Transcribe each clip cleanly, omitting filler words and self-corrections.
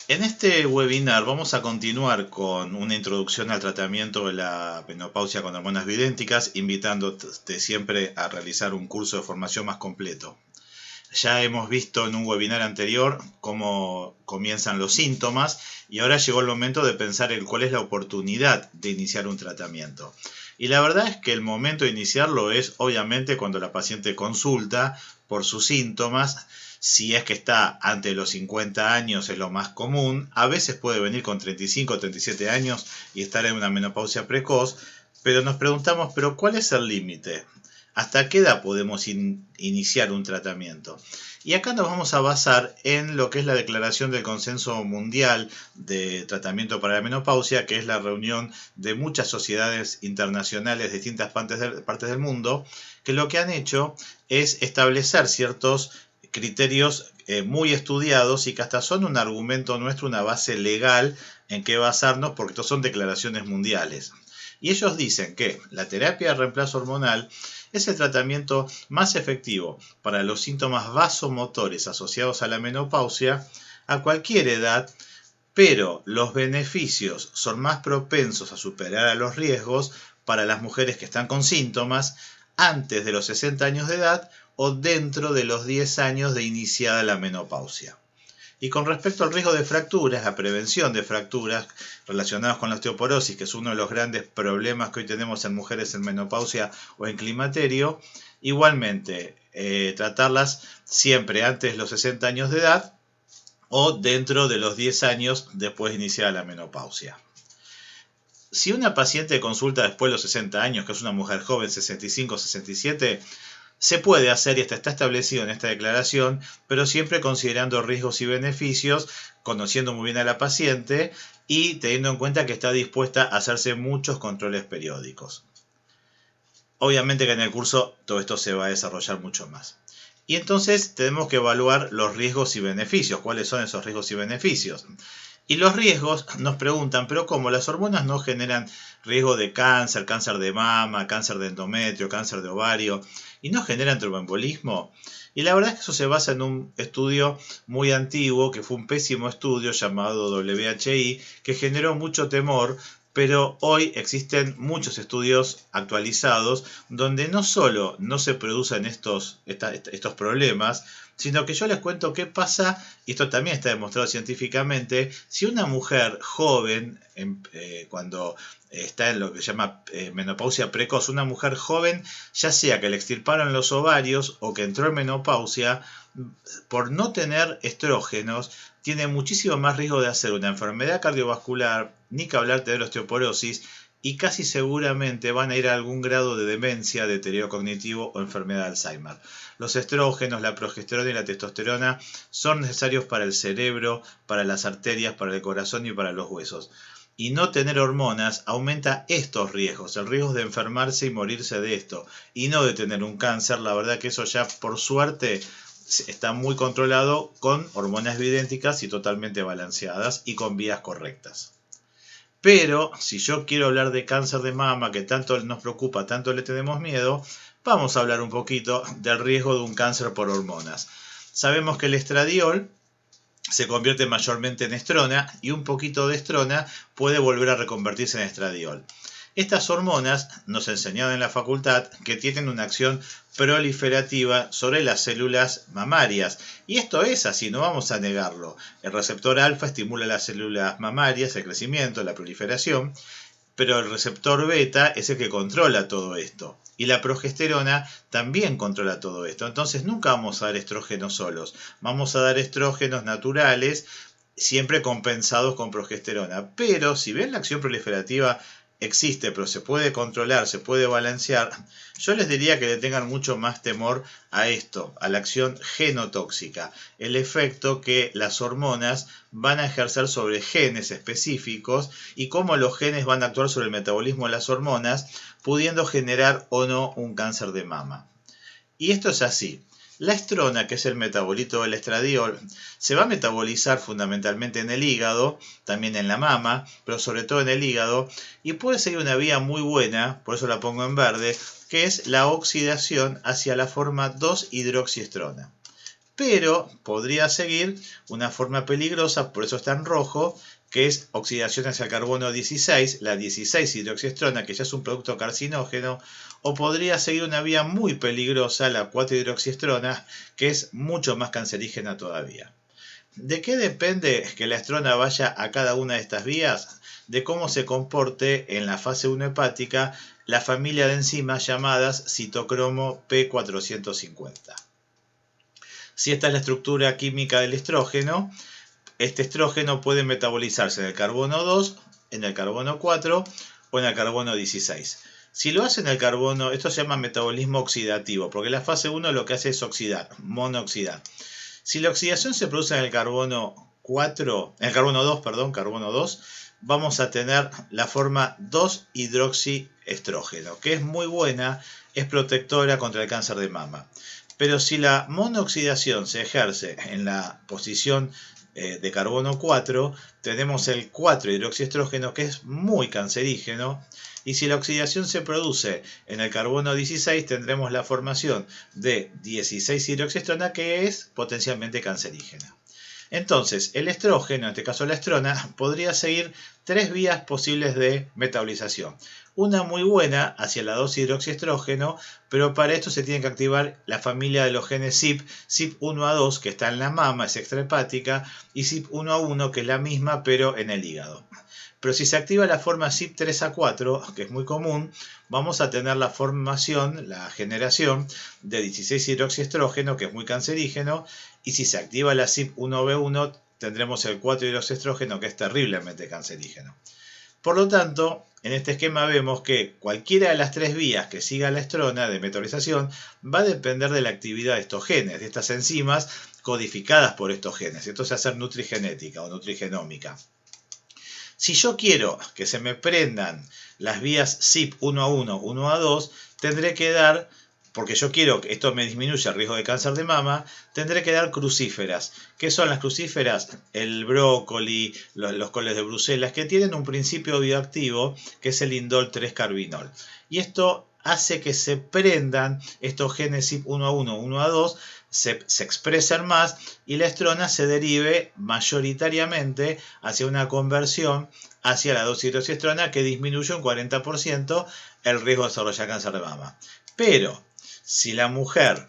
En este webinar vamos a continuar con una introducción al tratamiento de la menopausia con hormonas bioidénticas, invitándote siempre a realizar un curso de formación más completo. Ya hemos visto en un webinar anterior cómo comienzan los síntomas y ahora llegó el momento de pensar en cuál es la oportunidad de iniciar un tratamiento. Y la verdad es que el momento de iniciarlo es obviamente cuando la paciente consulta por sus síntomas. Si es que está antes de los 50 años es lo más común, a veces puede venir con 35 o 37 años y estar en una menopausia precoz, pero nos preguntamos, ¿pero cuál es el límite? ¿Hasta qué edad podemos iniciar un tratamiento? Y acá nos vamos a basar en lo que es la Declaración del Consenso Mundial de Tratamiento para la Menopausia, que es la reunión de muchas sociedades internacionales de distintas partes del mundo, que lo que han hecho es establecer ciertos criterios muy estudiados y que hasta son un argumento nuestro, una base legal en que basarnos, porque estos son declaraciones mundiales. Y ellos dicen que la terapia de reemplazo hormonal es el tratamiento más efectivo para los síntomas vasomotores asociados a la menopausia a cualquier edad, pero los beneficios son más propensos a superar a los riesgos para las mujeres que están con síntomas antes de los 60 años de edad o dentro de los 10 años de iniciada la menopausia. Y con respecto al riesgo de fracturas, la prevención de fracturas relacionadas con la osteoporosis, que es uno de los grandes problemas que hoy tenemos en mujeres en menopausia o en climaterio, igualmente tratarlas siempre antes de los 60 años de edad o dentro de los 10 años después de iniciar la menopausia. Si una paciente consulta después de los 60 años, que es una mujer joven, 65 o 67, se puede hacer y está establecido en esta declaración, pero siempre considerando riesgos y beneficios, conociendo muy bien a la paciente y teniendo en cuenta que está dispuesta a hacerse muchos controles periódicos. Obviamente que en el curso todo esto se va a desarrollar mucho más. Y entonces tenemos que evaluar los riesgos y beneficios. ¿Cuáles son esos riesgos y beneficios? Y los riesgos nos preguntan, pero ¿cómo? Las hormonas no generan riesgo de cáncer, cáncer de mama, cáncer de endometrio, cáncer de ovario, y no generan tromboembolismo. Y la verdad es que eso se basa en un estudio muy antiguo, que fue un pésimo estudio llamado WHI, que generó mucho temor, pero hoy existen muchos estudios actualizados donde no solo no se producen estos problemas, sino que yo les cuento qué pasa, y esto también está demostrado científicamente, si una mujer joven, cuando está en lo que se llama menopausia precoz, una mujer joven, ya sea que le extirparon los ovarios o que entró en menopausia, por no tener estrógenos, tiene muchísimo más riesgo de hacer una enfermedad cardiovascular, ni que hablar de tener osteoporosis, y casi seguramente van a ir a algún grado de demencia, deterioro cognitivo o enfermedad de Alzheimer. Los estrógenos, la progesterona y la testosterona son necesarios para el cerebro, para las arterias, para el corazón y para los huesos. Y no tener hormonas aumenta estos riesgos, el riesgo de enfermarse y morirse de esto, y no de tener un cáncer. La verdad que eso ya por suerte está muy controlado con hormonas bioidénticas y totalmente balanceadas y con vías correctas. Pero si yo quiero hablar de cáncer de mama, que tanto nos preocupa, tanto le tenemos miedo, vamos a hablar un poquito del riesgo de un cáncer por hormonas. Sabemos que el estradiol se convierte mayormente en estrona y un poquito de estrona puede volver a reconvertirse en estradiol. Estas hormonas nos enseñaron en la facultad que tienen una acción proliferativa sobre las células mamarias. Y esto es así, no vamos a negarlo. El receptor alfa estimula las células mamarias, el crecimiento, la proliferación, pero el receptor beta es el que controla todo esto. Y la progesterona también controla todo esto. Entonces nunca vamos a dar estrógenos solos. Vamos a dar estrógenos naturales, siempre compensados con progesterona. Pero si ven la acción proliferativa existe, pero se puede controlar, se puede balancear, yo les diría que le tengan mucho más temor a esto, a la acción genotóxica, el efecto que las hormonas van a ejercer sobre genes específicos y cómo los genes van a actuar sobre el metabolismo de las hormonas, pudiendo generar o no un cáncer de mama. Y esto es así. La estrona, que es el metabolito del estradiol, se va a metabolizar fundamentalmente en el hígado, también en la mama, pero sobre todo en el hígado, y puede seguir una vía muy buena, por eso la pongo en verde, que es la oxidación hacia la forma 2-hidroxiestrona. Pero podría seguir una forma peligrosa, por eso está en rojo, que es oxidación hacia el carbono 16, la 16-hidroxiestrona, que ya es un producto carcinógeno, o podría seguir una vía muy peligrosa, la 4-hidroxiestrona, que es mucho más cancerígena todavía. ¿De qué depende que la estrona vaya a cada una de estas vías? De cómo se comporte en la fase 1 hepática la familia de enzimas llamadas citocromo P450. Si esta es la estructura química del estrógeno, este estrógeno puede metabolizarse en el carbono 2, en el carbono 4 o en el carbono 16. Si lo hace en el carbono, esto se llama metabolismo oxidativo, porque la fase 1 lo que hace es oxidar, monooxidar. Si la oxidación se produce en el carbono 2, vamos a tener la forma 2-hidroxiestrógeno, que es muy buena, es protectora contra el cáncer de mama. Pero si la monooxidación se ejerce en la posición de carbono 4, tenemos el 4-hidroxiestrógeno, que es muy cancerígeno. Y si la oxidación se produce en el carbono 16, tendremos la formación de 16-hidroxiestrona, que es potencialmente cancerígena. Entonces, el estrógeno, en este caso la estrona, podría seguir tres vías posibles de metabolización. Una muy buena hacia la 2-hidroxiestrógeno, pero para esto se tiene que activar la familia de los genes CYP, CYP1A2, que está en la mama, es extrahepática, y CYP1A1, que es la misma, pero en el hígado. Pero si se activa la forma CYP3A4, que es muy común, vamos a tener la formación, la generación de 16-hidroxiestrógeno, que es muy cancerígeno, y si se activa la CYP1B1, tendremos el 4-hidroxiestrógeno, que es terriblemente cancerígeno. Por lo tanto, en este esquema vemos que cualquiera de las tres vías que siga la estrona de metabolización va a depender de la actividad de estos genes, de estas enzimas codificadas por estos genes. Esto se hace nutrigenética o nutrigenómica. Si yo quiero que se me prendan las vías CYP1A1, 1A2, tendré que dar, porque yo quiero que esto me disminuya el riesgo de cáncer de mama, tendré que dar crucíferas. ¿Qué son las crucíferas? El brócoli, los coles de Bruselas, que tienen un principio bioactivo que es el indol 3-carbinol. Y esto hace que se prendan estos genes CYP1A1, 1A2, se expresen más y la estrona se derive mayoritariamente hacia una conversión hacia la 2-hidroxiestrona que disminuye un 40% el riesgo de desarrollar cáncer de mama. Pero si la mujer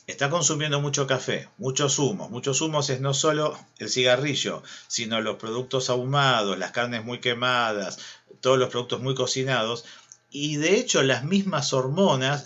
está consumiendo mucho café, muchos humos es no solo el cigarrillo, sino los productos ahumados, las carnes muy quemadas, todos los productos muy cocinados, y de hecho las mismas hormonas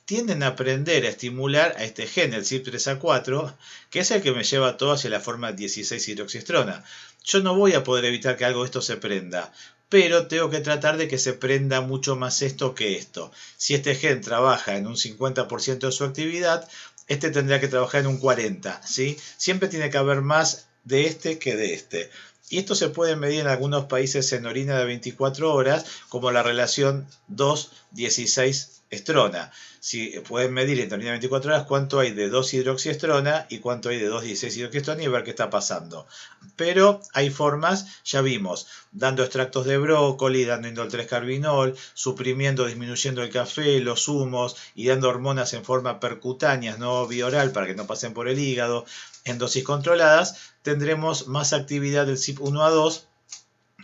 tienden a aprender a estimular a este gen, el CYP3A4, que es el que me lleva todo hacia la forma 16-hidroxiestrona. Yo no voy a poder evitar que algo de esto se prenda, pero tengo que tratar de que se prenda mucho más esto que esto. Si este gen trabaja en un 50% de su actividad, este tendrá que trabajar en un 40%, ¿sí? Siempre tiene que haber más de este que de este. Y esto se puede medir en algunos países en orina de 24 horas, como la relación 2-16-estrona. Si pueden medir en orina de 24 horas cuánto hay de 2-hidroxiestrona y cuánto hay de 2-16-hidroxiestrona y ver qué está pasando. Pero hay formas, ya vimos, dando extractos de brócoli, dando indol 3-carbinol, suprimiendo, disminuyendo el café, los zumos y dando hormonas en forma percutánea, no bioral, para que no pasen por el hígado, en dosis controladas, tendremos más actividad del CYP1A2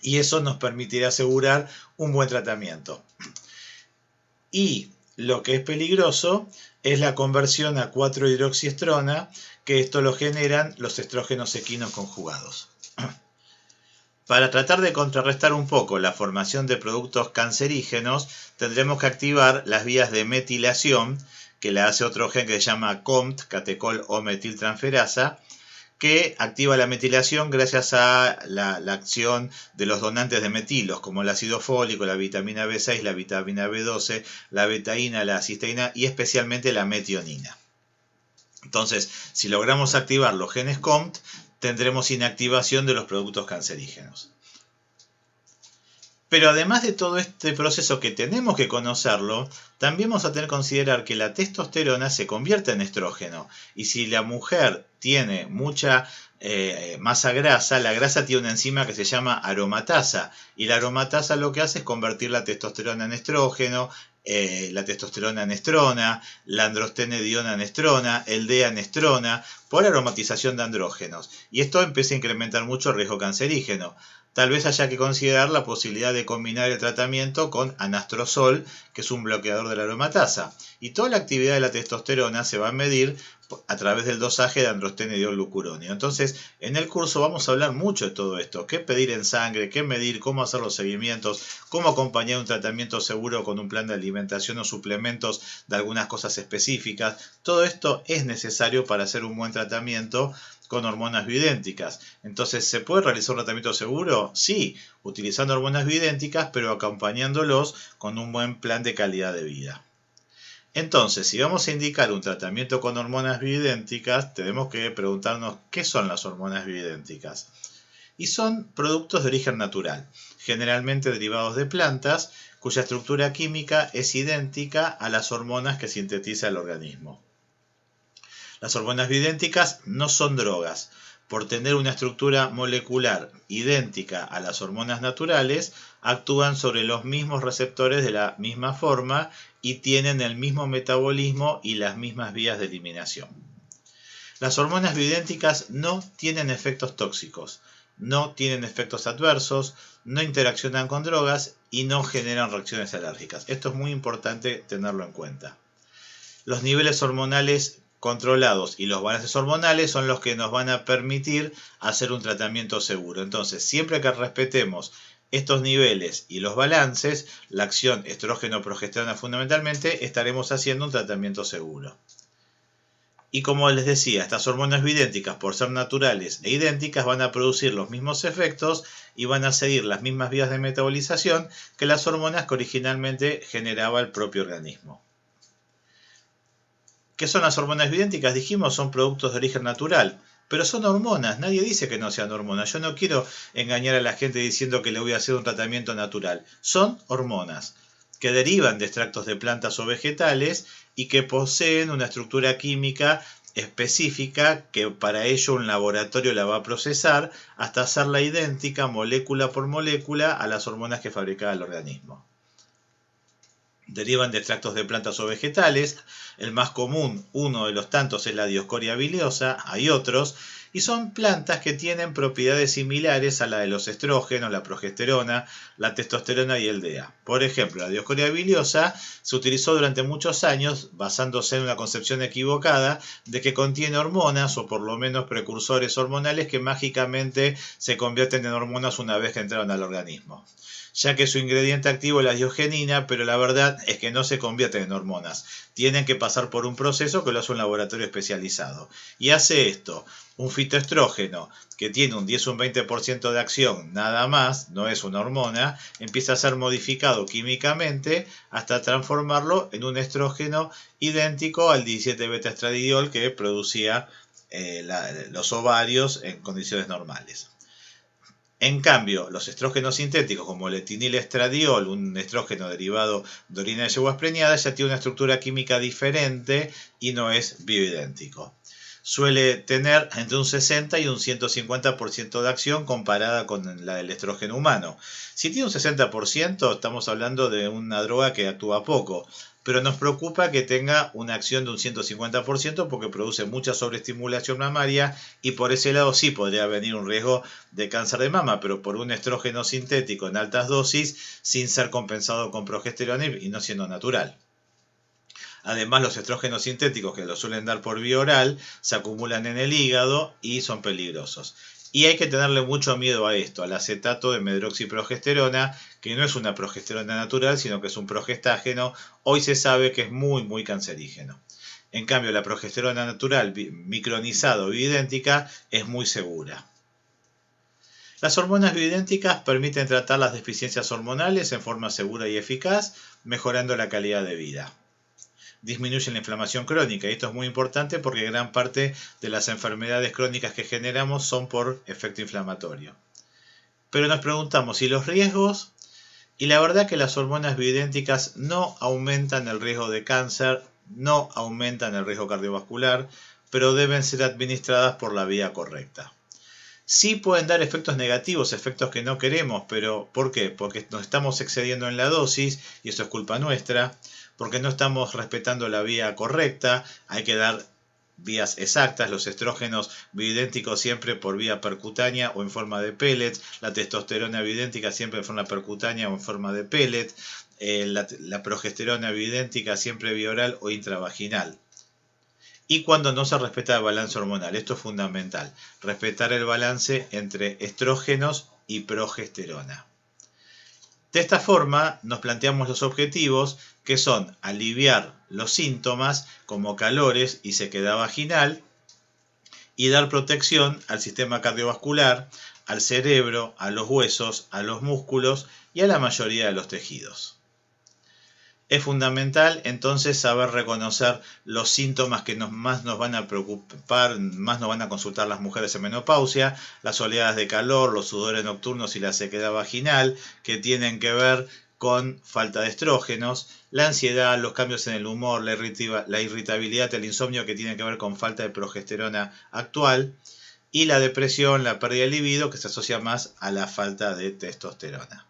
y eso nos permitirá asegurar un buen tratamiento. Y lo que es peligroso es la conversión a 4-hidroxiestrona, que esto lo generan los estrógenos equinos conjugados. Para tratar de contrarrestar un poco la formación de productos cancerígenos, tendremos que activar las vías de metilación, que la hace otro gen que se llama COMT, catecol o metiltransferasa, que activa la metilación gracias a la acción de los donantes de metilos, como el ácido fólico, la vitamina B6, la vitamina B12, la betaína, la cisteína y especialmente la metionina. Entonces, si logramos activar los genes COMT, tendremos inactivación de los productos cancerígenos. Pero además de todo este proceso que tenemos que conocerlo, también vamos a tener que considerar que la testosterona se convierte en estrógeno. Y si la mujer tiene mucha masa grasa, la grasa tiene una enzima que se llama aromatasa. Y la aromatasa lo que hace es convertir la testosterona en estrógeno, la testosterona-anestrona, la androstenediona-anestrona, el DEA-anestrona, por aromatización de andrógenos. Y esto empieza a incrementar mucho el riesgo cancerígeno. Tal vez haya que considerar la posibilidad de combinar el tratamiento con anastrozol, que es un bloqueador de la aromatasa. Y toda la actividad de la testosterona se va a medir a través del dosaje de androstenediol-glucuronio. Entonces, en el curso vamos a hablar mucho de todo esto. Qué pedir en sangre, qué medir, cómo hacer los seguimientos, cómo acompañar un tratamiento seguro con un plan de alimentación o suplementos de algunas cosas específicas. Todo esto es necesario para hacer un buen tratamiento con hormonas bioidénticas. Entonces, ¿se puede realizar un tratamiento seguro? Sí, utilizando hormonas bioidénticas, pero acompañándolos con un buen plan de calidad de vida. Entonces, si vamos a indicar un tratamiento con hormonas bioidénticas, tenemos que preguntarnos qué son las hormonas bioidénticas. Y son productos de origen natural, generalmente derivados de plantas, cuya estructura química es idéntica a las hormonas que sintetiza el organismo. Las hormonas bioidénticas no son drogas. Por tener una estructura molecular idéntica a las hormonas naturales, actúan sobre los mismos receptores de la misma forma y tienen el mismo metabolismo y las mismas vías de eliminación. Las hormonas bioidénticas no tienen efectos tóxicos, no tienen efectos adversos, no interaccionan con drogas y no generan reacciones alérgicas. Esto es muy importante tenerlo en cuenta. Los niveles hormonales controlados y los balances hormonales son los que nos van a permitir hacer un tratamiento seguro. Entonces, siempre que respetemos estos niveles y los balances, la acción estrógeno-progesterona fundamentalmente, estaremos haciendo un tratamiento seguro. Y como les decía, estas hormonas bioidénticas, por ser naturales e idénticas, van a producir los mismos efectos y van a seguir las mismas vías de metabolización que las hormonas que originalmente generaba el propio organismo. ¿Qué son las hormonas bioidénticas? Dijimos, son productos de origen natural, pero son hormonas. Nadie dice que no sean hormonas. Yo no quiero engañar a la gente diciendo que le voy a hacer un tratamiento natural. Son hormonas que derivan de extractos de plantas o vegetales y que poseen una estructura química específica que para ello un laboratorio la va a procesar hasta hacerla idéntica molécula por molécula a las hormonas que fabrica el organismo. Derivan de extractos de plantas o vegetales. El más común, uno de los tantos, es la Dioscorea biliosa. Hay otros. Y son plantas que tienen propiedades similares a la de los estrógenos, la progesterona, la testosterona y el DEA. Por ejemplo, la Dioscorea biliosa se utilizó durante muchos años basándose en una concepción equivocada de que contiene hormonas o por lo menos precursores hormonales que mágicamente se convierten en hormonas una vez que entraron al organismo, ya que su ingrediente activo es la diogenina, pero la verdad es que no se convierten en hormonas. Tienen que pasar por un proceso que lo hace un laboratorio especializado. Y hace esto, un fitoestrógeno que tiene un 10 o un 20% de acción, nada más, no es una hormona, empieza a ser modificado químicamente hasta transformarlo en un estrógeno idéntico al 17-beta-estradiol que producía los ovarios en condiciones normales. En cambio, los estrógenos sintéticos como el etinilestradiol, un estrógeno derivado de orina de yeguas preñadas, ya tiene una estructura química diferente y no es bioidéntico. Suele tener entre un 60 y un 150% de acción comparada con la del estrógeno humano. Si tiene un 60%, estamos hablando de una droga que actúa poco, pero nos preocupa que tenga una acción de un 150% porque produce mucha sobreestimulación mamaria y por ese lado sí podría venir un riesgo de cáncer de mama, pero por un estrógeno sintético en altas dosis sin ser compensado con progesterona y no siendo natural. Además, los estrógenos sintéticos que los suelen dar por vía oral se acumulan en el hígado y son peligrosos. Y hay que tenerle mucho miedo a esto, al acetato de medroxiprogesterona, que no es una progesterona natural, sino que es un progestágeno. Hoy se sabe que es muy cancerígeno. En cambio, la progesterona natural micronizada o bioidéntica es muy segura. Las hormonas bioidénticas permiten tratar las deficiencias hormonales en forma segura y eficaz, mejorando la calidad de vida. Disminuyen la inflamación crónica, y esto es muy importante porque gran parte de las enfermedades crónicas que generamos son por efecto inflamatorio. Pero nos preguntamos, ¿y los riesgos? Y la verdad que las hormonas bioidénticas no aumentan el riesgo de cáncer, no aumentan el riesgo cardiovascular, pero deben ser administradas por la vía correcta. Sí pueden dar efectos negativos, efectos que no queremos, pero ¿por qué? Porque nos estamos excediendo en la dosis y eso es culpa nuestra, porque no estamos respetando la vía correcta, hay que dar vías exactas, los estrógenos bioidénticos siempre por vía percutánea o en forma de pellets, la testosterona bioidéntica siempre en forma percutánea o en forma de pellet, la progesterona bioidéntica siempre vía oral o intravaginal. Y cuando no se respeta el balance hormonal, esto es fundamental, respetar el balance entre estrógenos y progesterona. De esta forma nos planteamos los objetivos que son aliviar los síntomas como calores y sequedad vaginal y dar protección al sistema cardiovascular, al cerebro, a los huesos, a los músculos y a la mayoría de los tejidos. Es fundamental entonces saber reconocer los síntomas que más nos van a preocupar, más nos van a consultar las mujeres en menopausia, las oleadas de calor, los sudores nocturnos y la sequedad vaginal, que tienen que ver con falta de estrógenos, la ansiedad, los cambios en el humor, la irritabilidad, el insomnio, que tiene que ver con falta de progesterona actual, y la depresión, la pérdida de libido, que se asocia más a la falta de testosterona.